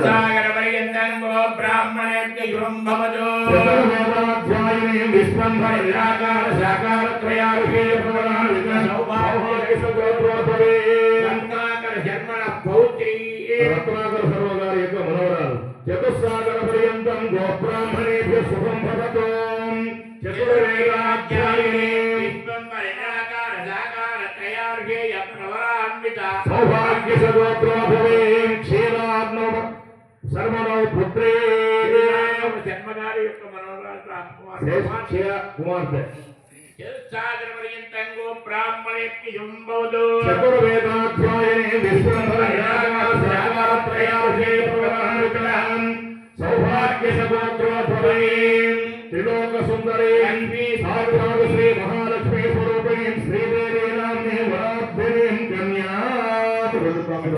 చతుస్సాగరపర్యంతంగో బ్రాహ్మణేభ్యం భవతు చతుర్వేదాధ్యాయినే విశ్వంభర నిరాకార సాకారత్రయారుషే ప్రవరాణిత సౌభాగ్యసగోత్రోద్భవే రత్నాకర శర్మణ పౌత్రీ రత్నాకర సర్వగారి యొక్క మనవరాలు చతుస్సాగరపర్యంతం గోబ్రాహ్మణేభ్య శుభం భవతు చతుర్వేదాధ్యాయినే విశ్వంభర నిరాకార సాకారత్రయారుషే ప్రవరాన్విత సౌభాగ్యసగోత్రోద్భవే सर्वनौ पुत्रे जन्मगारी యొక్క మనోరాలు కుమార్తె చతుస్సాగరపర్యంతంగో బ్రాహ్మణేభ్యం భవతు చతుర్వేదాధ్యాయనే విశ్వంభర నిరాకార సాకారత్రయారుషే ప్రవరాన్వితాం సౌభాగ్యసగోత్రోద్భవే త్రిలోక సుందరే సాక్షాత్ శ్రీ మహాలక్ష్మీ స్వరూపిణీం శ్రీదేవి నామ్నే వరాభ్యరీం కన్యాం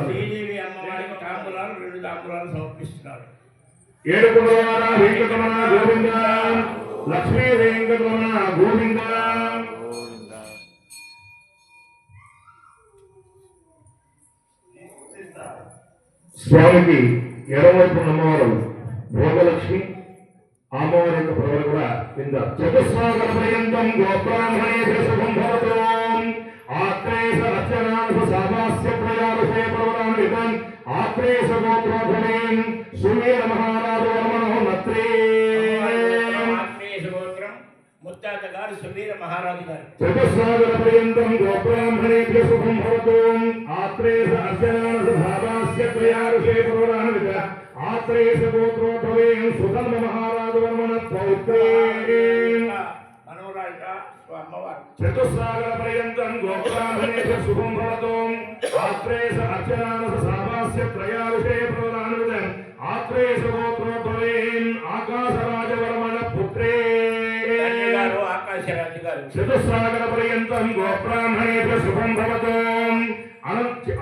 శ్రీదేవి అమ్మవారికి తాంబూలాలు రెండు తాంబూలాలు సమర్పిస్తున్నారు. ఏడుకుమార వెంకటరమణ గోవింద లక్ష్మీ వెంకటరమణ గోవింద. స్వామికి ఎడవైపు అమ్మవారు భోగలక్ష్మి అమ్మవారి యొక్క ప్రవర కూడా కింద చతుస్సాగరపర్యంతం గోబ్రాహ్మణేభ్య శుభం భవతు ఆత్రేయ రచనానుష సామాస్య ప్రయారుషే ప్రవరాన్వితం ఆత్రేయ గోత్రోద్భవే సువీర మహారాజు వర్మణో నత్రే ఆత్రేయ గోత్రం ముత్తాత గారు సువీర మహారాజు గారు. చతుస్సాగరపర్యంతం గోబ్రాహ్మణేభ్య శుభం భవతు ఆత్రేయ రచనానుష సామాస్య ప్రయారుషే ప్రవరాన్వితం ఆత్రేయ గోత్రోద్భవే సుధర్మ మహారాజు వర్మణ పౌత్రే మనోరాజ అమ్మవారు. చతుస్సాగరపర్యంతం గోబ్రాహ్మణేభ్య శుభం భవతు ఆత్రేయ అర్చనానస సామాస్య త్రయారుషే ప్రవరాన్వితం ఆత్రేయ గోత్రోద్భవే ఆకాశరాజవర్మణ పుత్రే గారు ఆకాశరాజు గారు. చతుస్సాగరపర్యంతం గోబ్రాహ్మణేభ్య శుభం భవతు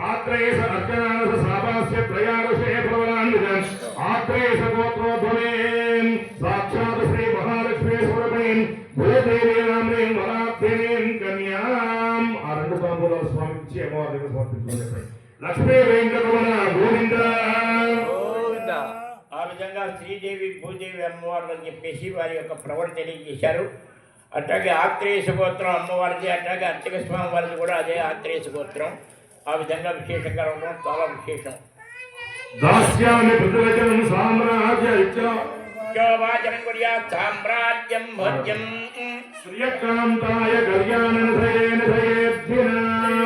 ఆత్రేయ అర్చనానస సామాస్య త్రయారుషే ప్రవరాన్వితం ఆత్రేయ గోత్రోద్భవే సాక్షాత్ శ్రీ మహాలక్ష్మీ స్వరూపిణీం భూదేవి నామ్నేం వరాభ్యరీం కన్యాం. ఆ రెండు తాంబూలాలు స్వామికి ఇచ్చి అమ్మవారి సమర్పించుకుని లక్ష్మీ వెంకటరమణ గోవింద. ఆ విధంగా శ్రీదేవి భూదేవి అమ్మవారు అని చెప్పేసి వారి యొక్క ప్రవణ తెలియజేశారు. అట్లాగే ఆత్రేయ గోత్రం అమ్మవారిది, అట్లాగే అర్చక స్వామి వారిది కూడా అదే ఆత్రేయ గోత్రం. ఆ విధంగా విశేషంగా ఉండడం చాలా విశేషం. దాస్యామి ప్రతివచనం సామ్రాజ్య వాచనం కొరియా సామ్రాజ్యం భోజ్యం శ్రియకాంతాయ కళ్యాణనిధయేన ధయేద్ధినాయ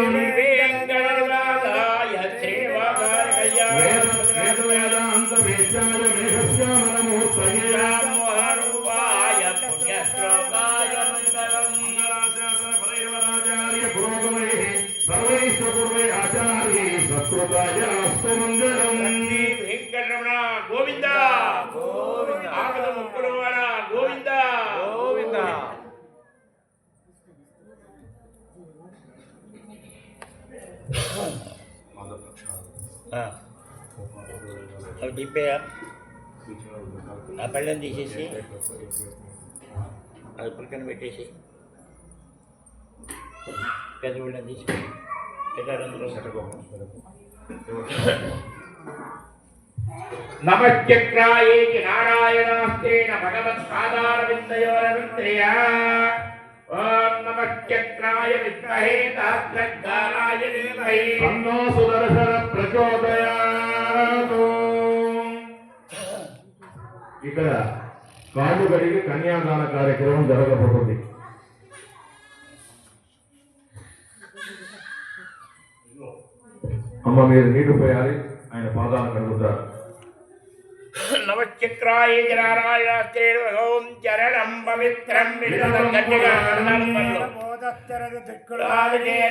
శ్రీవాకాయ వేదాంత వేద్యాయ మేఘశ్యామలమూర్తయే రామోహరూపాయ పుణ్యశ్లోకాయ మంగళం. మంగళాశాసన పరైవరాచార్య పురోగమైః సర్వైశ్వ పూర్వై ఆచార్యై సత్కృతాయ అస్తు మంగళం. వెంకటరమణ గోవింద గోవింద. ఆపద ముక్కులు వాడ గోవింద గోవింద. అవి తిప్పేయా ఆ పళ్ళని తీసేసి అది పుల్కని పెట్టేసి పెద్ద పళ్ళని తీసి పెట్టారందులో నమశ్చక్రాయేతి నారాయణాస్త్రేణ భగవత్పాదారవిందయోరవింద్రియా ఓం నమశ్చక్రాయ విద్మహే తాత్రజ్ఞానాయ ధీమహి తన్నో సుదర్శన ప్రచోదయాత్. ఇక్కడ కాళ్ళు కడిగి కన్యాదాన కార్యక్రమం జరగబోతుంది. అమ్మ మీరు నీళ్లు పోయాలి, ఆయన పాదాలను కడుగుతారు. నమశ్చక్రాయ నారాయణాస్త్రేణ చరణం పవిత్రం